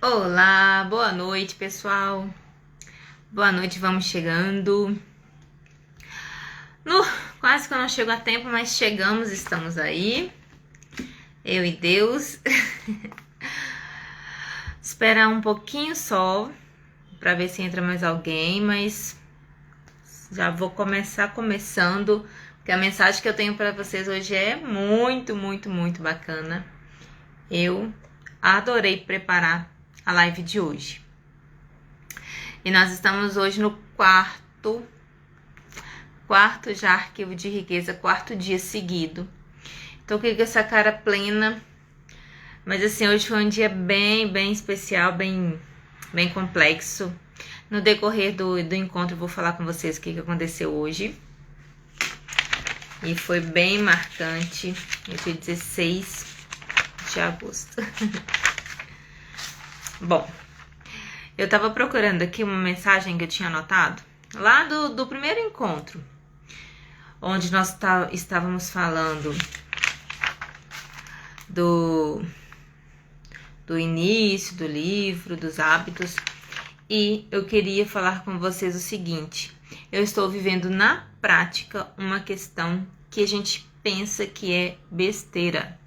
Olá, boa noite, pessoal. Boa noite, vamos chegando. Quase que eu não chego a tempo, mas chegamos, estamos aí. Eu e Deus. Esperar um pouquinho só, para ver se entra mais alguém, mas já vou começando, porque a mensagem que eu tenho para vocês hoje é muito bacana. Eu adorei preparar a live de hoje. E nós estamos hoje no quarto já arquivo de riqueza, quarto dia seguido. Tô aqui com essa cara plena, mas assim, hoje foi um dia bem especial, bem complexo. No decorrer do encontro eu vou falar com vocês o que aconteceu hoje. E foi bem marcante, esse 16 de agosto. Bom, eu tava procurando aqui uma mensagem que eu tinha anotado lá do primeiro encontro, onde nós estávamos falando do início do livro, dos hábitos, e eu queria falar com vocês o seguinte: eu estou vivendo na prática uma questão que a gente pensa que é besteira.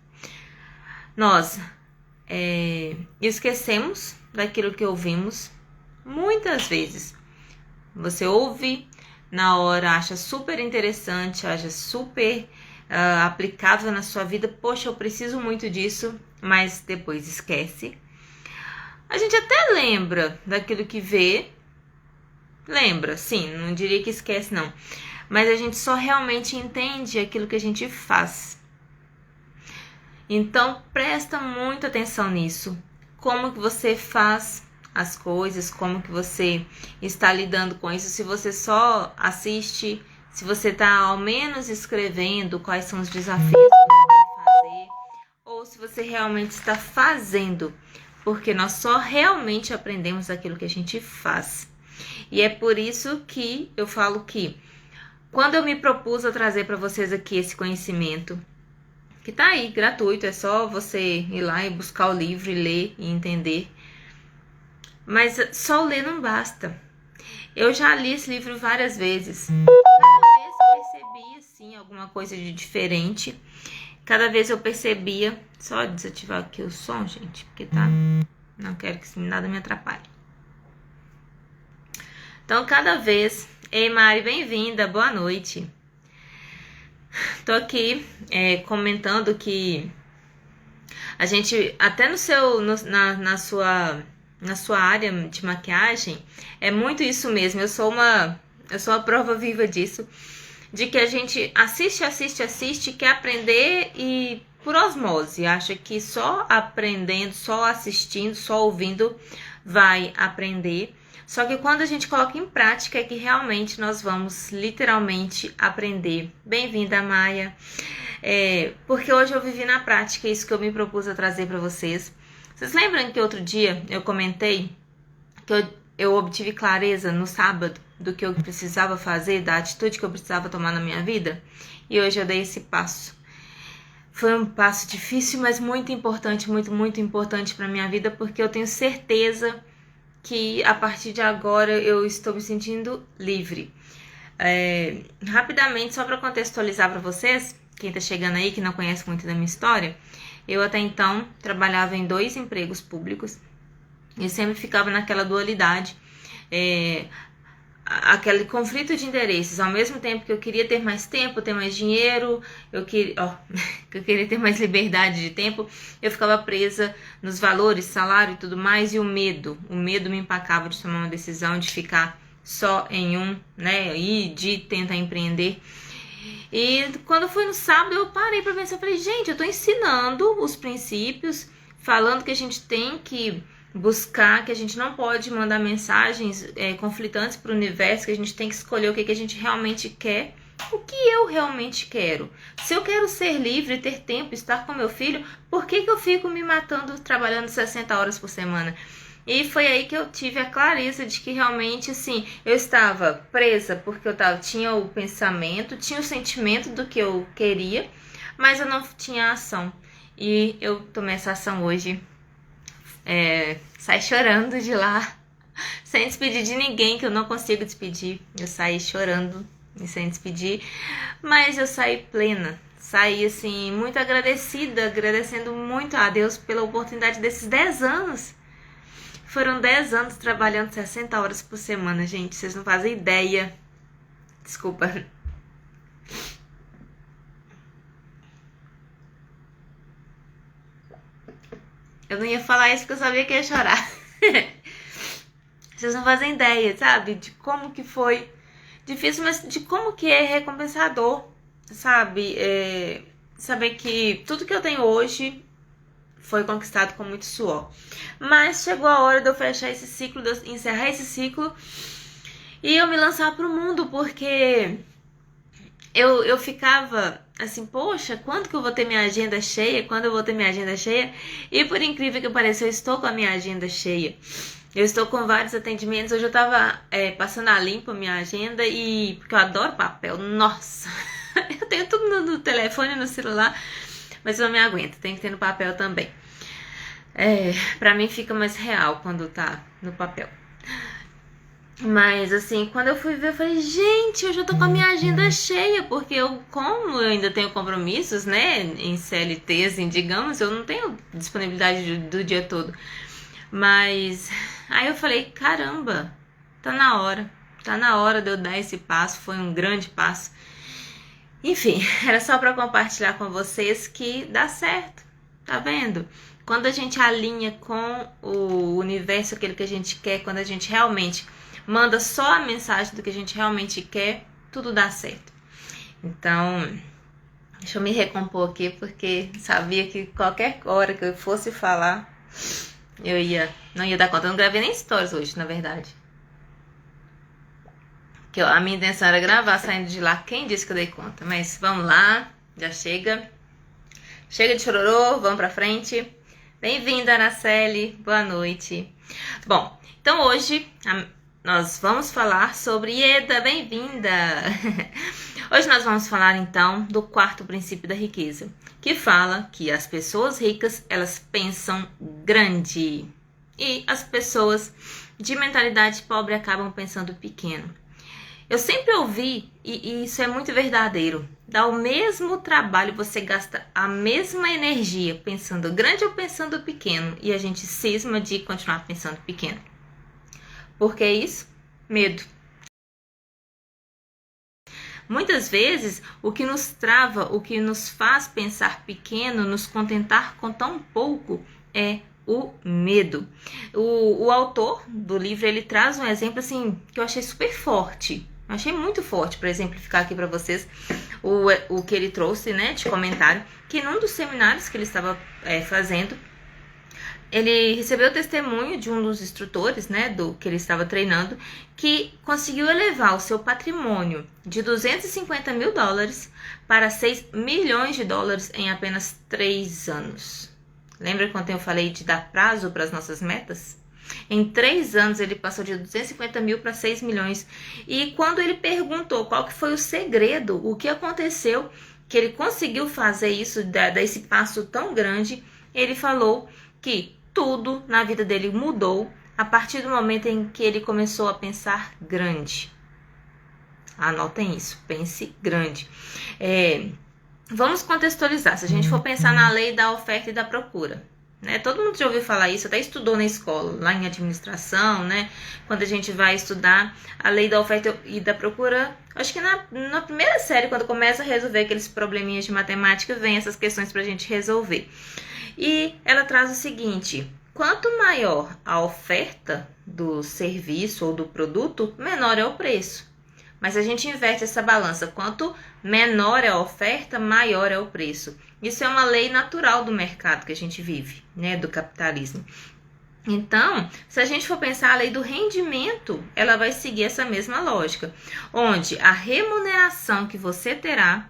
Nós esquecemos daquilo que ouvimos muitas vezes. Você ouve na hora, acha super interessante, acha super aplicável na sua vida. Poxa, eu preciso muito disso, mas depois esquece. A gente até lembra daquilo que vê. Lembra, sim, não diria que esquece não. Mas a gente só realmente entende aquilo que a gente faz. Então, presta muita atenção nisso. Como que você faz as coisas, como que você está lidando com isso. Se você só assiste, se você está ao menos escrevendo quais são os desafios que você vai fazer, ou se você realmente está fazendo, porque nós só realmente aprendemos aquilo que a gente faz. E é por isso que eu falo que quando eu me propus a trazer para vocês aqui esse conhecimento, que tá aí, gratuito, é só você ir lá e buscar o livro e ler e entender. Mas só ler não basta. Eu já li esse livro várias vezes. Cada vez percebia, assim, alguma coisa de diferente. Cada vez eu percebia... Só desativar aqui o som, gente, porque tá... Não quero que nada me atrapalhe. Então, cada vez... Ei, Mari, bem-vinda, boa noite. Tô aqui comentando que a gente, até na sua área de maquiagem, é muito isso mesmo. Eu sou uma prova viva disso, de que a gente assiste, quer aprender e por osmose, acha que só aprendendo, só assistindo, só ouvindo vai aprender. Só que quando a gente coloca em prática é que realmente nós vamos literalmente aprender. Bem-vinda, Maia. Porque hoje eu vivi na prática isso que eu me propus a trazer para vocês. Vocês lembram que outro dia eu comentei que eu obtive clareza no sábado do que eu precisava fazer, da atitude que eu precisava tomar na minha vida? E hoje eu dei esse passo. Foi um passo difícil, mas muito importante, muito importante para minha vida, porque eu tenho certeza que a partir de agora eu estou me sentindo livre. Rapidamente, só para contextualizar para vocês, quem está chegando aí, que não conhece muito da minha história, eu até então trabalhava em 2 empregos públicos e sempre ficava naquela dualidade, aquele conflito de interesses. Ao mesmo tempo que eu queria ter mais tempo, ter mais dinheiro, eu queria ter mais liberdade de tempo, eu ficava presa nos valores, salário e tudo mais, e o medo me empacava de tomar uma decisão, de ficar só em um, né, e de tentar empreender. E quando foi no sábado eu parei para pensar, falei, gente, eu tô ensinando os princípios, falando que a gente tem que buscar, que a gente não pode mandar mensagens conflitantes para o universo, que a gente tem que escolher o que a gente realmente quer, o que eu realmente quero. Se eu quero ser livre, ter tempo, estar com meu filho, por que eu fico me matando trabalhando 60 horas por semana? E foi aí que eu tive a clareza de que realmente, assim, eu estava presa porque tinha o pensamento, tinha o sentimento do que eu queria, mas eu não tinha ação. E eu tomei essa ação hoje saí chorando de lá, sem despedir de ninguém, que eu não consigo despedir. Eu saí chorando e sem despedir, mas eu saí plena. Saí, assim, muito agradecida, agradecendo muito a Deus pela oportunidade desses 10 anos. Foram 10 anos trabalhando 60 horas por semana, gente. Vocês não fazem ideia. Desculpa. Eu não ia falar isso porque eu sabia que ia chorar. Vocês não fazem ideia, sabe? De como que foi difícil, mas de como que é recompensador, sabe? Saber que tudo que eu tenho hoje foi conquistado com muito suor. Mas chegou a hora de eu fechar esse ciclo, de eu encerrar esse ciclo e eu me lançar pro mundo, porque eu ficava assim, poxa, quando que eu vou ter minha agenda cheia? Quando eu vou ter minha agenda cheia? E por incrível que pareça, eu estou com a minha agenda cheia. Eu estou com vários atendimentos. Hoje eu tava passando a limpo a minha agenda e... porque eu adoro papel. Nossa! Eu tenho tudo no telefone, no celular, mas eu não me aguento. Tem que ter no papel também. Pra mim fica mais real quando tá no papel. Mas assim, quando eu fui ver, eu falei, gente, eu já tô com a minha agenda cheia, porque como eu ainda tenho compromissos, né, em CLT, assim, digamos, eu não tenho disponibilidade do dia todo. Mas aí eu falei, caramba, tá na hora de eu dar esse passo, foi um grande passo. Enfim, era só pra compartilhar com vocês que dá certo, tá vendo? Quando a gente alinha com o universo, aquilo que a gente quer, quando a gente realmente manda só a mensagem do que a gente realmente quer, tudo dá certo. Então, deixa eu me recompor aqui, porque sabia que qualquer hora que eu fosse falar, não ia dar conta. Eu não gravei nem stories hoje, na verdade. Que a minha intenção era gravar saindo de lá. Quem disse que eu dei conta? Mas vamos lá, já chega. Chega de chororô, vamos pra frente. Bem-vinda, Araceli, boa noite. Bom, então hoje nós vamos falar sobre Ieda, bem-vinda! Hoje nós vamos falar então do quarto princípio da riqueza, que fala que as pessoas ricas, elas pensam grande e as pessoas de mentalidade pobre acabam pensando pequeno. Eu sempre ouvi, e isso é muito verdadeiro, dá o mesmo trabalho, você gasta a mesma energia pensando grande ou pensando pequeno, e a gente cisma de continuar pensando pequeno. Por que isso? Medo. Muitas vezes, o que nos trava, o que nos faz pensar pequeno, nos contentar com tão pouco, é o medo. O autor do livro, ele traz um exemplo assim que eu achei super forte. Eu achei muito forte para exemplificar aqui para vocês o que ele trouxe, né, de comentário, que num dos seminários que ele estava fazendo, ele recebeu o testemunho de um dos instrutores, né, do que ele estava treinando, que conseguiu elevar o seu patrimônio de $250 mil para $6 milhões em apenas 3 anos. Lembra quando eu falei de dar prazo para as nossas metas? Em 3 anos ele passou de 250 mil para 6 milhões. E quando ele perguntou qual que foi o segredo, o que aconteceu, que ele conseguiu fazer isso, dar esse passo tão grande, ele falou que tudo na vida dele mudou a partir do momento em que ele começou a pensar grande. Anotem isso, pense grande. Vamos contextualizar. Se a gente for pensar na lei da oferta e da procura, né? Todo mundo já ouviu falar isso, até estudou na escola, lá em administração, né? Quando a gente vai estudar a lei da oferta e da procura, acho que na primeira série, quando começa a resolver aqueles probleminhas de matemática, vem essas questões pra gente resolver. E ela traz o seguinte: quanto maior a oferta do serviço ou do produto, menor é o preço. Mas a gente inverte essa balança. Quanto menor é a oferta, maior é o preço. Isso é uma lei natural do mercado que a gente vive, né, do capitalismo. Então, se a gente for pensar a lei do rendimento, ela vai seguir essa mesma lógica, onde a remuneração que você terá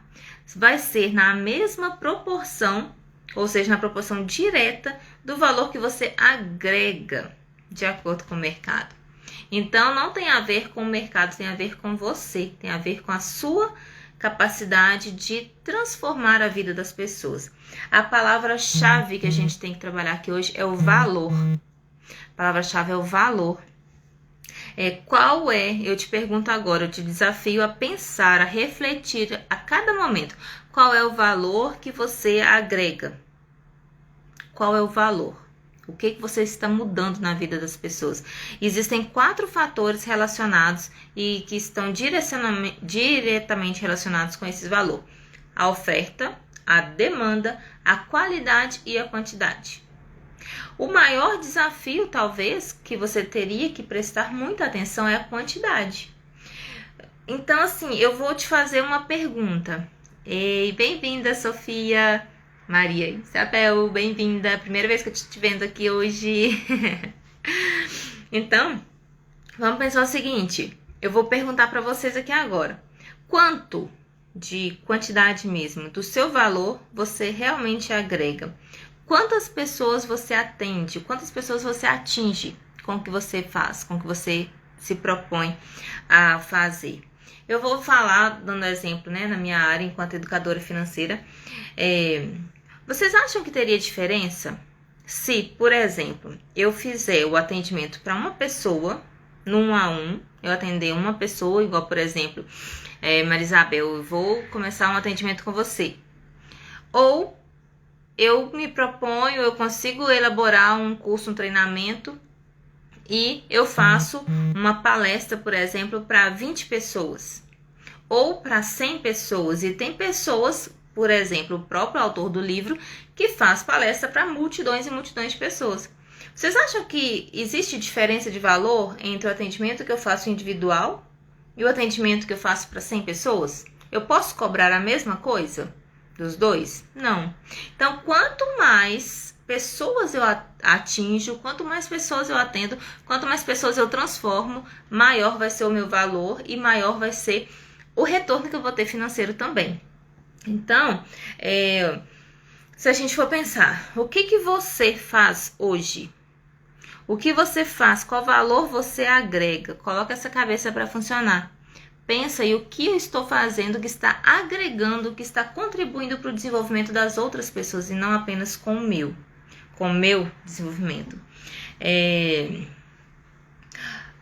vai ser na mesma proporção, ou seja, na proporção direta do valor que você agrega de acordo com o mercado. Então, não tem a ver com o mercado, tem a ver com você, tem a ver com a sua capacidade de transformar a vida das pessoas. A palavra-chave que a gente tem que trabalhar aqui hoje é o valor. A palavra-chave é o valor. Qual é, eu te pergunto agora, eu te desafio a pensar, a refletir a cada momento. Qual é o valor que você agrega? Qual é o valor? O que você está mudando na vida das pessoas? Existem 4 fatores relacionados e que estão diretamente relacionados com esse valor. A oferta, a demanda, a qualidade e a quantidade. O maior desafio, talvez, que você teria que prestar muita atenção é a quantidade. Então, assim, eu vou te fazer uma pergunta. Ei, bem-vinda, Sofia. Maria Isabel, bem-vinda. Primeira vez que eu te vendo aqui hoje. Então, vamos pensar o seguinte. Eu vou perguntar para vocês aqui agora. Quanto de quantidade mesmo do seu valor você realmente agrega? Quantas pessoas você atende? Quantas pessoas você atinge com o que você faz, com o que você se propõe a fazer? Eu vou falar, dando exemplo, né, na minha área enquanto educadora financeira. Vocês acham que teria diferença se, por exemplo, eu fizer o atendimento para uma pessoa, no 1 a 1, eu atender uma pessoa, igual, por exemplo, Marisabel, eu vou começar um atendimento com você. Ou eu me proponho, eu consigo elaborar um curso, um treinamento e eu faço uma palestra, por exemplo, para 20 pessoas ou para 100 pessoas. E tem pessoas, por exemplo, o próprio autor do livro, que faz palestra para multidões e multidões de pessoas. Vocês acham que existe diferença de valor entre o atendimento que eu faço individual e o atendimento que eu faço para 100 pessoas? Eu posso cobrar a mesma coisa dos dois? Não. Então, quanto mais pessoas eu atinjo, quanto mais pessoas eu atendo, quanto mais pessoas eu transformo, maior vai ser o meu valor e maior vai ser o retorno que eu vou ter financeiro também. Então, se a gente for pensar, o que você faz hoje? O que você faz? Qual valor você agrega? Coloca essa cabeça para funcionar. Pensa aí o que eu estou fazendo que está agregando, que está contribuindo para o desenvolvimento das outras pessoas e não apenas com o meu desenvolvimento.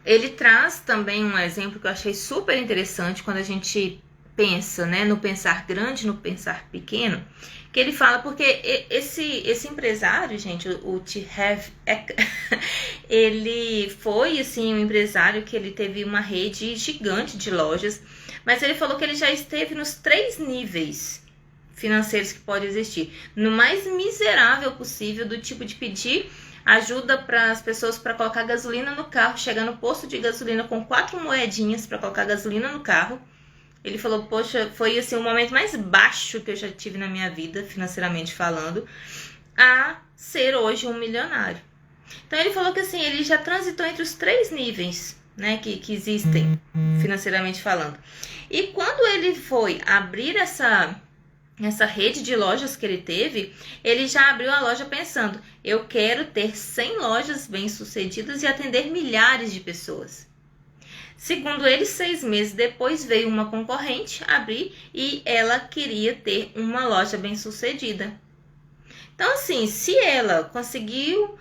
Ele traz também um exemplo que eu achei super interessante quando a gente pensa, né, no pensar grande, no pensar pequeno, que ele fala, porque esse empresário, gente, o T. Harv Eker, ele foi, assim, um empresário que ele teve uma rede gigante de lojas, mas ele falou que ele já esteve nos 3 níveis financeiros que pode existir, no mais miserável possível, do tipo de pedir ajuda para as pessoas para colocar gasolina no carro, chegar no posto de gasolina com 4 moedinhas para colocar gasolina no carro. Ele falou, poxa, foi assim o momento mais baixo que eu já tive na minha vida, financeiramente falando, a ser hoje um milionário. Então ele falou que assim, ele já transitou entre os 3 níveis, né, que existem, financeiramente falando. E quando ele foi abrir essa rede de lojas que ele teve, ele já abriu a loja pensando, eu quero ter 100 lojas bem-sucedidas e atender milhares de pessoas. Segundo ele, 6 meses depois veio uma concorrente abrir e ela queria ter uma loja bem-sucedida. Então, assim, se ela conseguiu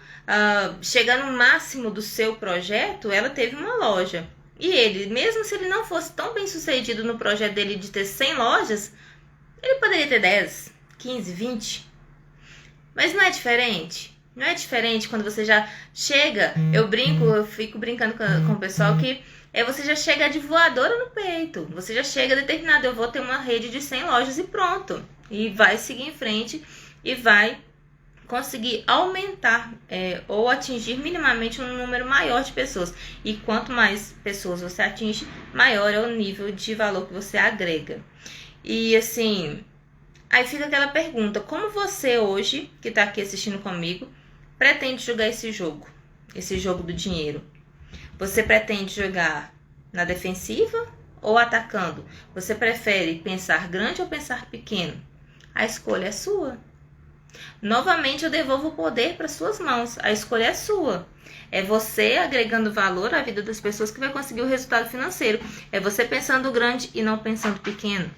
chegar no máximo do seu projeto, ela teve uma loja. E ele, mesmo se ele não fosse tão bem-sucedido no projeto dele de ter 100 lojas, ele poderia ter 10, 15, 20. Mas não é diferente? Não é diferente quando você já chega, eu fico brincando com o pessoal que você já chega de voadora no peito. Você já chega determinado, eu vou ter uma rede de 100 lojas e pronto. E vai seguir em frente e vai conseguir aumentar ou atingir minimamente um número maior de pessoas. E quanto mais pessoas você atinge, maior é o nível de valor que você agrega. E assim, aí fica aquela pergunta, como você hoje, que está aqui assistindo comigo, pretende jogar esse jogo do dinheiro? Você pretende jogar na defensiva ou atacando? Você prefere pensar grande ou pensar pequeno? A escolha é sua. Novamente eu devolvo o poder para suas mãos. A escolha é sua. É você agregando valor à vida das pessoas que vai conseguir o resultado financeiro. É você pensando grande e não pensando pequeno.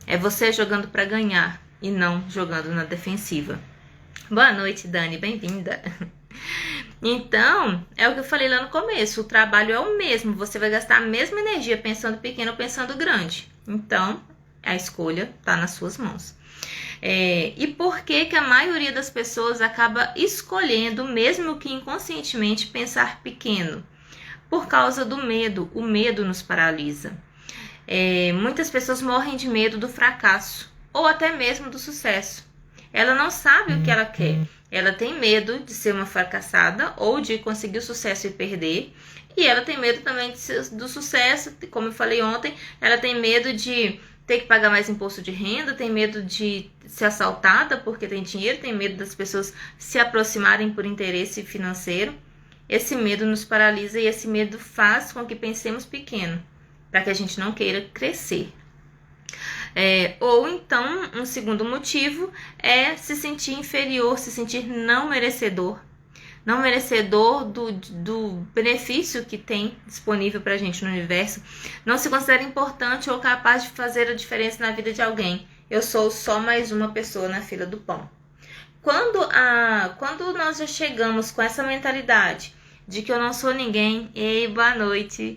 É você jogando para ganhar e não jogando na defensiva. Boa noite, Dani. Bem-vinda. Então, é o que eu falei lá no começo, o trabalho é o mesmo, você vai gastar a mesma energia pensando pequeno ou pensando grande. Então, a escolha está nas suas mãos. E por que que a maioria das pessoas acaba escolhendo, mesmo que inconscientemente, pensar pequeno? Por causa do medo. O medo nos paralisa. Muitas pessoas morrem de medo do fracasso ou até mesmo do sucesso. Ela não sabe o que ela quer. Ela tem medo de ser uma fracassada ou de conseguir o sucesso e perder. E ela tem medo também do sucesso, como eu falei ontem, ela tem medo de ter que pagar mais imposto de renda, tem medo de ser assaltada porque tem dinheiro, tem medo das pessoas se aproximarem por interesse financeiro. Esse medo nos paralisa e esse medo faz com que pensemos pequeno, para que a gente não queira crescer. Ou então, um segundo motivo é se sentir inferior, se sentir não merecedor do benefício que tem disponível pra gente no universo, não se considera importante ou capaz de fazer a diferença na vida de alguém. Eu sou só mais uma pessoa na fila do pão. Quando nós já chegamos com essa mentalidade de que eu não sou ninguém, ei, boa noite.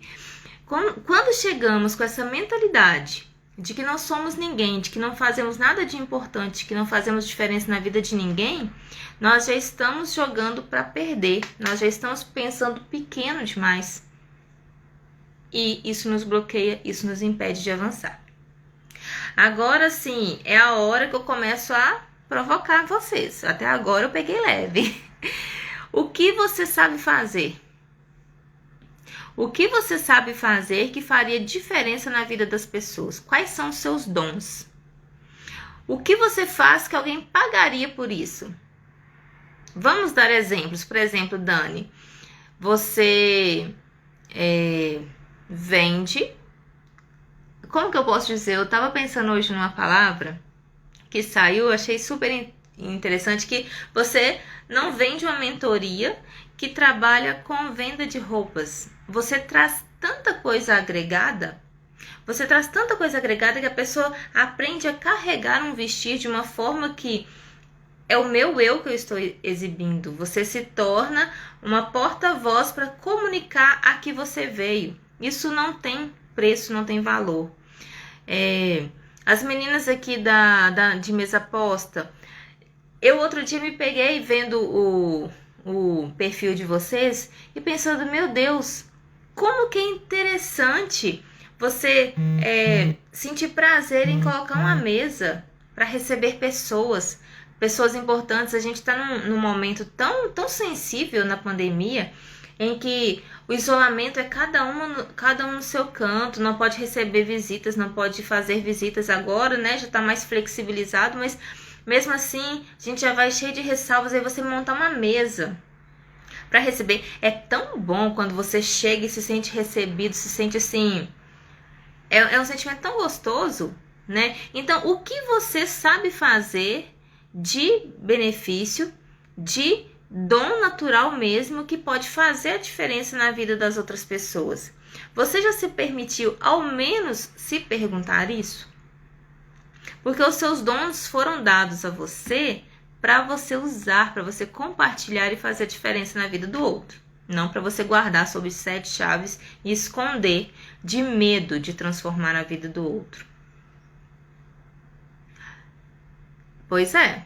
Quando chegamos com essa mentalidade de que não somos ninguém, de que não fazemos nada de importante, que não fazemos diferença na vida de ninguém, nós já estamos jogando para perder, nós já estamos pensando pequeno demais. E isso nos bloqueia, isso nos impede de avançar. Agora sim, é a hora que eu começo a provocar vocês. Até agora eu peguei leve. O que você sabe fazer? O que você sabe fazer que faria diferença na vida das pessoas? Quais são os seus dons? O que você faz que alguém pagaria por isso? Vamos dar exemplos. Por exemplo, Dani, você vende... Como que eu posso dizer? Eu estava pensando hoje numa palavra que saiu, achei super interessante, que você não vende uma mentoria que trabalha com venda de roupas. Você traz tanta coisa agregada, que a pessoa aprende a carregar um vestir de uma forma que é o meu eu que eu estou exibindo. Você se torna uma porta-voz para comunicar a que você veio. Isso não tem preço, não tem valor. As meninas aqui de mesa posta, eu outro dia me peguei vendo o perfil de vocês e pensando, meu Deus, como que é interessante você sentir prazer em colocar uma mesa para receber pessoas importantes. A gente está num momento tão sensível na pandemia, em que o isolamento é cada um no seu canto, não pode receber visitas, não pode fazer visitas agora, né? Já está mais flexibilizado, mas mesmo assim a gente já vai cheio de ressalvas. Aí você monta uma mesa para receber. É tão bom quando você chega e se sente recebido, se sente assim... É um sentimento tão gostoso, né? Então, o que você sabe fazer de benefício, de dom natural mesmo, que pode fazer a diferença na vida das outras pessoas? Você já se permitiu, ao menos, se perguntar isso? Porque os seus dons foram dados a você para você usar, para você compartilhar e fazer a diferença na vida do outro. Não para você guardar sob 7 chaves e esconder de medo de transformar a vida do outro. Pois é.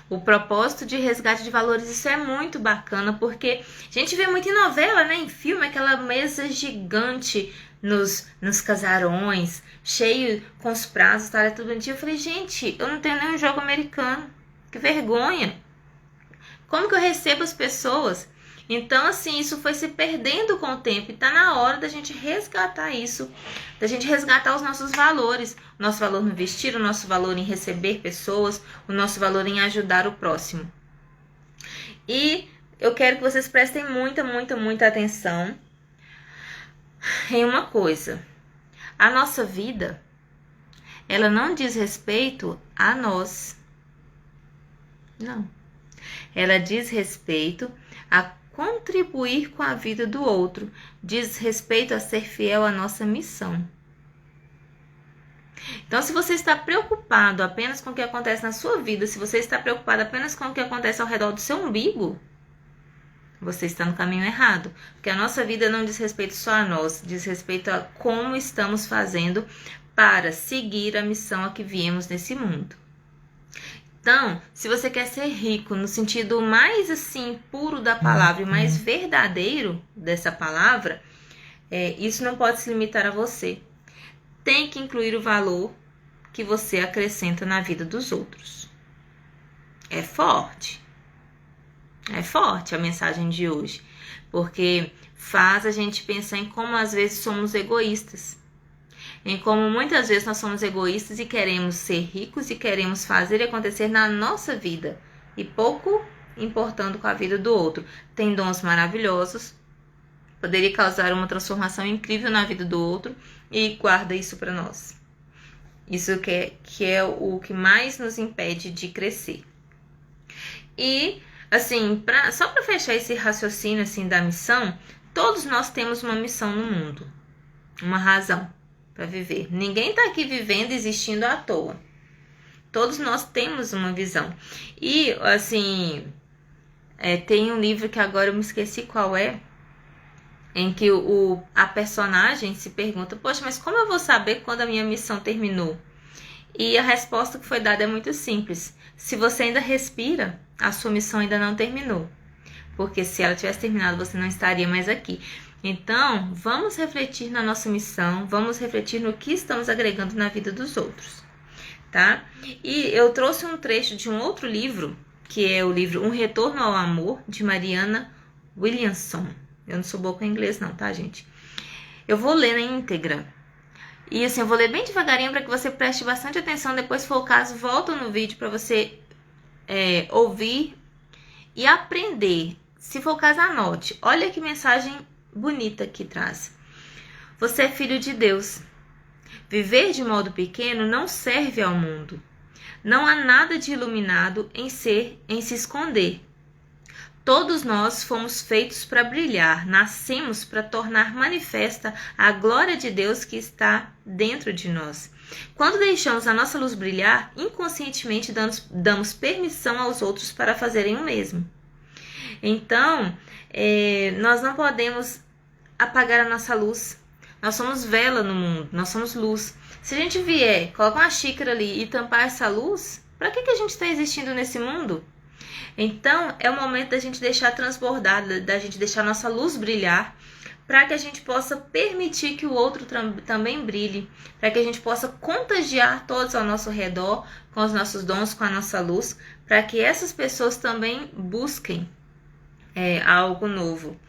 O propósito de resgate de valores, isso é muito bacana, porque a gente vê muito em novela, né, em filme, aquela mesa gigante nos casarões, cheio com os pratos, tá, tudo bonitinho. Eu falei, gente, eu não tenho nenhum jogo americano, que vergonha. Como que eu recebo as pessoas? Então, assim, isso foi se perdendo com o tempo, e tá na hora da gente resgatar isso, da gente resgatar os nossos valores, o nosso valor no vestir, o nosso valor em receber pessoas, o nosso valor em ajudar o próximo. E eu quero que vocês prestem muita atenção em uma coisa. A nossa vida, ela não diz respeito a nós. Não. Ela diz respeito a contribuir com a vida do outro, diz respeito a ser fiel à nossa missão. Então, se você está preocupado apenas com o que acontece na sua vida, se você está preocupado apenas com o que acontece ao redor do seu umbigo, você está no caminho errado. Porque a nossa vida não diz respeito só a nós, diz respeito a como estamos fazendo para seguir a missão a que viemos nesse mundo. Então, se você quer ser rico no sentido mais assim puro da palavra e mais verdadeiro dessa palavra, isso não pode se limitar a você. Tem que incluir o valor que você acrescenta na vida dos outros. É forte. É forte a mensagem de hoje, porque faz a gente pensar em como às vezes somos egoístas. Em como muitas vezes nós somos egoístas e queremos ser ricos e queremos fazer acontecer na nossa vida e pouco importando com a vida do outro. Tem dons maravilhosos, poderia causar uma transformação incrível na vida do outro e guarda isso para nós. Isso que é o que mais nos impede de crescer. E, assim, só para fechar esse raciocínio assim, da missão, todos nós temos uma missão no mundo, uma razão para viver. Ninguém está aqui vivendo e existindo à toa. Todos nós temos uma visão. E, assim, tem um livro que agora eu me esqueci qual é, em que a personagem se pergunta, poxa, mas como eu vou saber quando a minha missão terminou? E a resposta que foi dada é muito simples. Se você ainda respira, a sua missão ainda não terminou. Porque se ela tivesse terminado, você não estaria mais aqui. Então, vamos refletir na nossa missão, vamos refletir no que estamos agregando na vida dos outros, tá? E eu trouxe um trecho de um outro livro, que é o livro Um Retorno ao Amor, de Marianne Williamson. Eu não sou boa com inglês não, tá, gente? Eu vou ler na íntegra. E assim, eu vou ler bem devagarinho para que você preste bastante atenção. Depois, se for o caso, volta no vídeo para você ouvir e aprender. Se for o caso, anote. Olha que mensagem bonita que traz. Você é filho de Deus. Viver de modo pequeno não serve ao mundo. Não há nada de iluminado em se esconder. Todos nós fomos feitos para brilhar, nascemos para tornar manifesta a glória de Deus que está dentro de nós. Quando deixamos a nossa luz brilhar, inconscientemente damos permissão aos outros para fazerem o mesmo. Então, nós não podemos apagar a nossa luz. Nós somos vela no mundo, nós somos luz. Se a gente vier, colocar uma xícara ali e tampar essa luz, para que a gente está existindo nesse mundo? Então, é o momento da gente deixar transbordar, da gente deixar nossa luz brilhar, para que a gente possa permitir que o outro também brilhe, para que a gente possa contagiar todos ao nosso redor com os nossos dons, com a nossa luz, para que essas pessoas também busquem algo novo.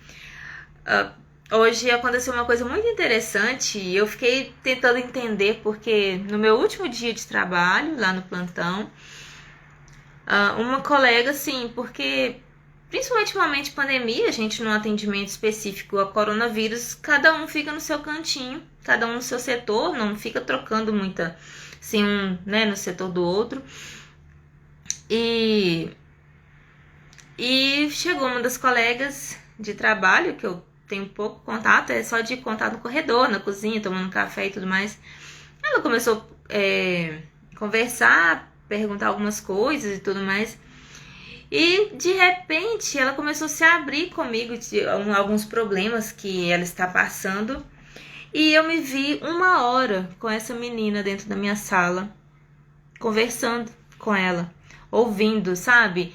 Hoje aconteceu uma coisa muito interessante e eu fiquei tentando entender, porque no meu último dia de trabalho, lá no plantão, uma colega, assim, porque principalmente no momento de pandemia, a gente no atendimento específico a coronavírus, cada um fica no seu cantinho, cada um no seu setor, não fica trocando muita, assim, no setor do outro. E chegou uma das colegas de trabalho, que eu tenho pouco contato, é só de contato no corredor, na cozinha, tomando café e tudo mais. Ela começou a conversar, perguntar algumas coisas e tudo mais. E de repente ela começou a se abrir comigo de alguns problemas que ela está passando. E eu me vi 1 hora com essa menina dentro da minha sala, conversando com ela, ouvindo, sabe?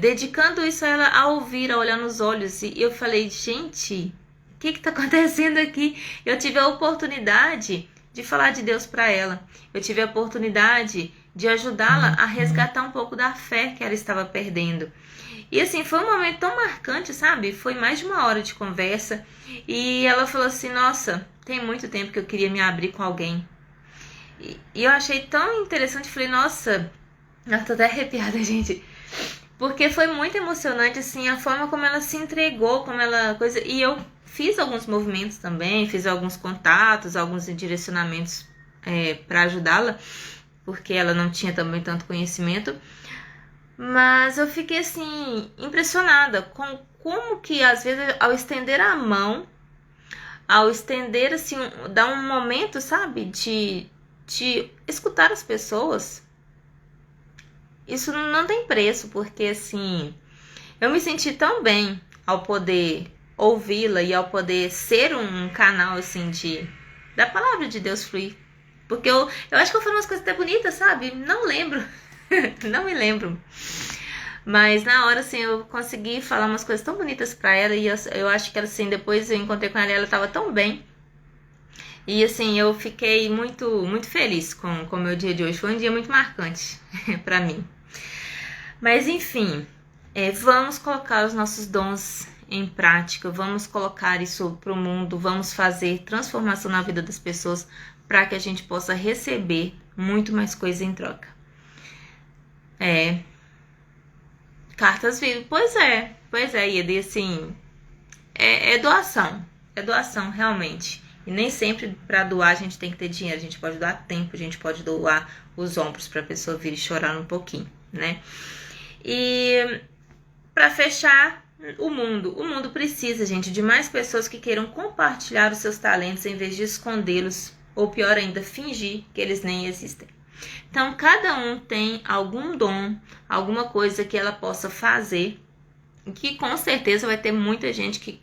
Dedicando isso a ela, a ouvir, a olhar nos olhos. E eu falei, gente, o que está acontecendo aqui? Eu tive a oportunidade de falar de Deus para ela. Eu tive a oportunidade de ajudá-la a resgatar um pouco da fé que ela estava perdendo. E assim, foi um momento tão marcante, sabe? Foi mais de 1 hora de conversa. E ela falou assim, nossa, tem muito tempo que eu queria me abrir com alguém. E eu achei tão interessante, falei, nossa, eu tô até arrepiada, gente. Porque foi muito emocionante, assim, a forma como ela se entregou, como ela... E eu fiz alguns movimentos também, fiz alguns contatos, alguns direcionamentos para ajudá-la, porque ela não tinha também tanto conhecimento. Mas eu fiquei, assim, impressionada com como que, às vezes, ao estender a mão, ao estender, assim, dar um momento, sabe, de escutar as pessoas, isso não tem preço, porque, assim, eu me senti tão bem ao poder ouvi-la e ao poder ser um canal, assim, da palavra de Deus fluir. Porque eu acho que eu falei umas coisas até bonitas, sabe? Não lembro. Não me lembro. Mas na hora, assim, eu consegui falar umas coisas tão bonitas pra ela. E eu acho que ela, assim, depois eu encontrei com ela e ela tava tão bem. E assim, eu fiquei muito, muito feliz com o meu dia de hoje. Foi um dia muito marcante pra mim. Mas enfim, vamos colocar os nossos dons em prática. Vamos colocar isso pro mundo. Vamos fazer transformação na vida das pessoas para que a gente possa receber muito mais coisa em troca. Cartas vivas. Pois é, Ieda. E assim, é doação. É doação, realmente. E nem sempre para doar a gente tem que ter dinheiro. A gente pode doar tempo, a gente pode doar os ombros para a pessoa vir e chorar um pouquinho, né? E para fechar, o mundo precisa, gente, de mais pessoas que queiram compartilhar os seus talentos em vez de escondê-los, ou pior ainda, fingir que eles nem existem. Então, cada um tem algum dom, alguma coisa que ela possa fazer, que com certeza vai ter muita gente que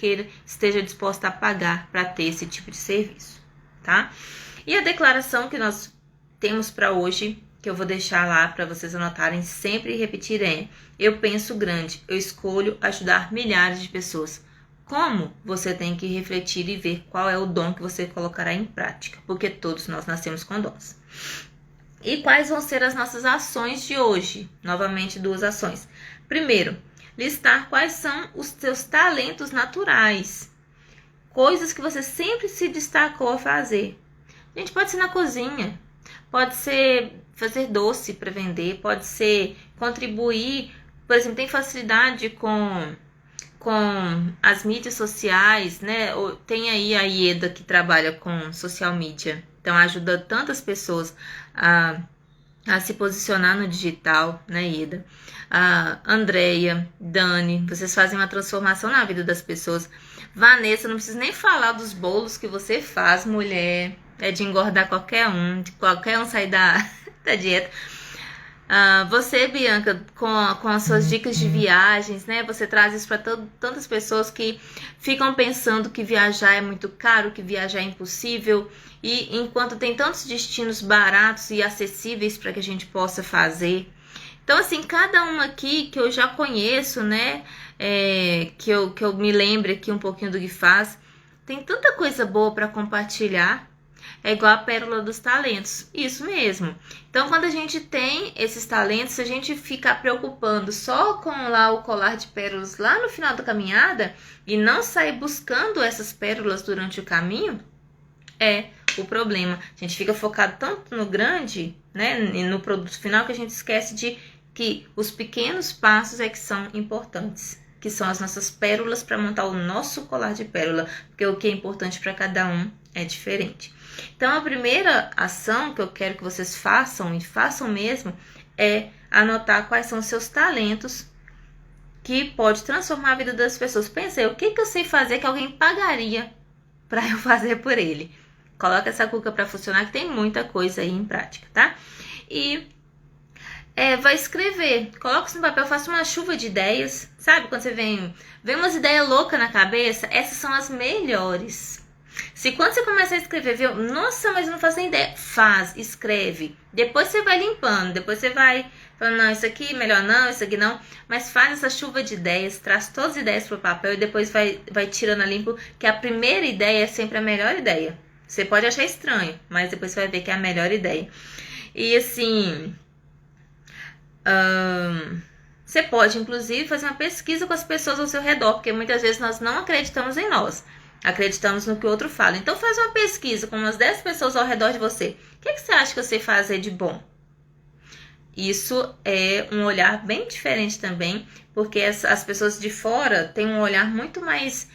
esteja disposta a pagar para ter esse tipo de serviço, tá? E a declaração que nós temos para hoje, que eu vou deixar lá para vocês anotarem sempre e repetir eu penso grande, eu escolho ajudar milhares de pessoas. Como? Você tem que refletir e ver qual é o dom que você colocará em prática, porque todos nós nascemos com dons. E quais vão ser as nossas ações de hoje? Novamente, 2 ações. Primeiro, listar quais são os seus talentos naturais. Coisas que você sempre se destacou a fazer. Gente, pode ser na cozinha, pode ser fazer doce para vender, pode ser contribuir, por exemplo, tem facilidade com as mídias sociais, né? Tem aí a Ieda que trabalha com social media, então ajuda tantas pessoas a se posicionar no digital, né, Ieda? A Andréia, Dani, vocês fazem uma transformação na vida das pessoas. Vanessa, não preciso nem falar dos bolos que você faz, mulher. É de engordar qualquer um sair da dieta. Você, Bianca, com as suas dicas de viagens, né? Você traz isso para tantas pessoas que ficam pensando que viajar é muito caro, que viajar é impossível. E enquanto tem tantos destinos baratos e acessíveis para que a gente possa fazer. Então, assim, cada uma aqui que eu já conheço, né? Que eu me lembre aqui um pouquinho do que faz. Tem tanta coisa boa para compartilhar. É igual a pérola dos talentos. Isso mesmo. Então, quando a gente tem esses talentos, a gente fica preocupando só com lá o colar de pérolas lá no final da caminhada e não sair buscando essas pérolas durante o caminho, é o problema. A gente fica focado tanto no grande, né, e no produto final, que a gente esquece de que os pequenos passos é que são importantes, que são as nossas pérolas para montar o nosso colar de pérola, porque o que é importante para cada um é diferente. Então, a primeira ação que eu quero que vocês façam, e façam mesmo, é anotar quais são os seus talentos que pode transformar a vida das pessoas. Pensei, o que eu sei fazer que alguém pagaria para eu fazer por ele? Coloca essa cuca para funcionar, que tem muita coisa aí em prática, tá? E vai escrever, coloca isso no papel, faça uma chuva de ideias, sabe? Quando você vem umas ideias loucas na cabeça, essas são as melhores. Se quando você começa a escrever, viu? Nossa, mas não faz nem ideia. Escreve. Depois você vai limpando, depois você vai falando, não, isso aqui melhor não, isso aqui não. Mas faz essa chuva de ideias, traz todas as ideias pro papel e depois vai tirando a limpo, que a primeira ideia é sempre a melhor ideia. Você pode achar estranho, mas depois você vai ver que é a melhor ideia. E assim, você pode, inclusive, fazer uma pesquisa com as pessoas ao seu redor, porque muitas vezes nós não acreditamos em nós. Acreditamos no que o outro fala. Então faz uma pesquisa com umas 10 pessoas ao redor de você. O que você acha que eu sei fazer de bom? Isso é um olhar bem diferente também, porque as pessoas de fora têm um olhar muito mais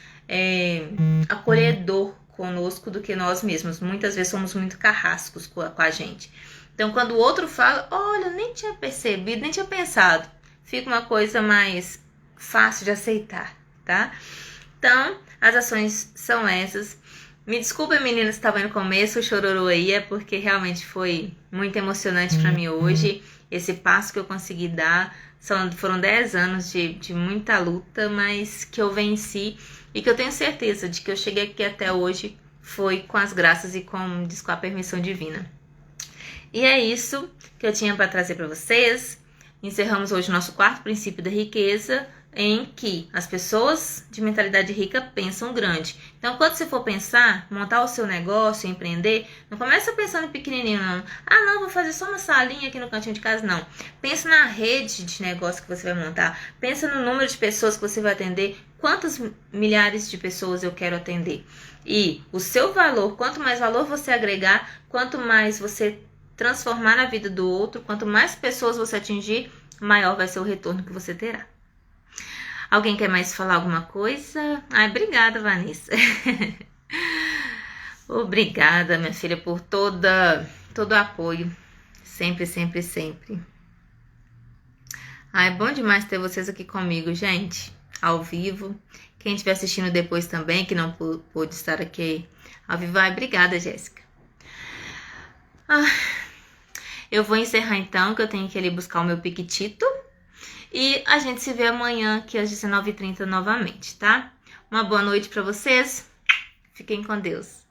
acolhedor conosco do que nós mesmos. Muitas vezes somos muito carrascos com a gente. Então quando o outro fala, olha, eu nem tinha percebido, nem tinha pensado. Fica uma coisa mais fácil de aceitar, tá? Então, as ações são essas. Me desculpem, meninas, que estavam no começo, o chororô aí, é porque realmente foi muito emocionante para mim hoje. Esse passo que eu consegui dar Foram 10 anos de muita luta, mas que eu venci e que eu tenho certeza de que eu cheguei aqui até hoje foi com as graças e com a permissão divina. E é isso que eu tinha para trazer para vocês. Encerramos hoje o nosso quarto princípio da riqueza, em que as pessoas de mentalidade rica pensam grande. Então, quando você for pensar, montar o seu negócio, empreender, não começa pensando pequenininho, não. Ah, não, vou fazer só uma salinha aqui no cantinho de casa, não. Pensa na rede de negócio que você vai montar. Pensa no número de pessoas que você vai atender. Quantas milhares de pessoas eu quero atender? E o seu valor, quanto mais valor você agregar, quanto mais você transformar na vida do outro, quanto mais pessoas você atingir, maior vai ser o retorno que você terá. Alguém quer mais falar alguma coisa? Ai, obrigada, Vanessa. Obrigada, minha filha, por todo o apoio. Sempre, sempre, sempre. Ai, bom demais ter vocês aqui comigo, gente. Ao vivo. Quem estiver assistindo depois também, que não pôde estar aqui ao vivo. Ai, obrigada, Jéssica. Eu vou encerrar então, que eu tenho que ir ali buscar o meu piquitito. E a gente se vê amanhã aqui às 19h30 novamente, tá? Uma boa noite pra vocês. Fiquem com Deus.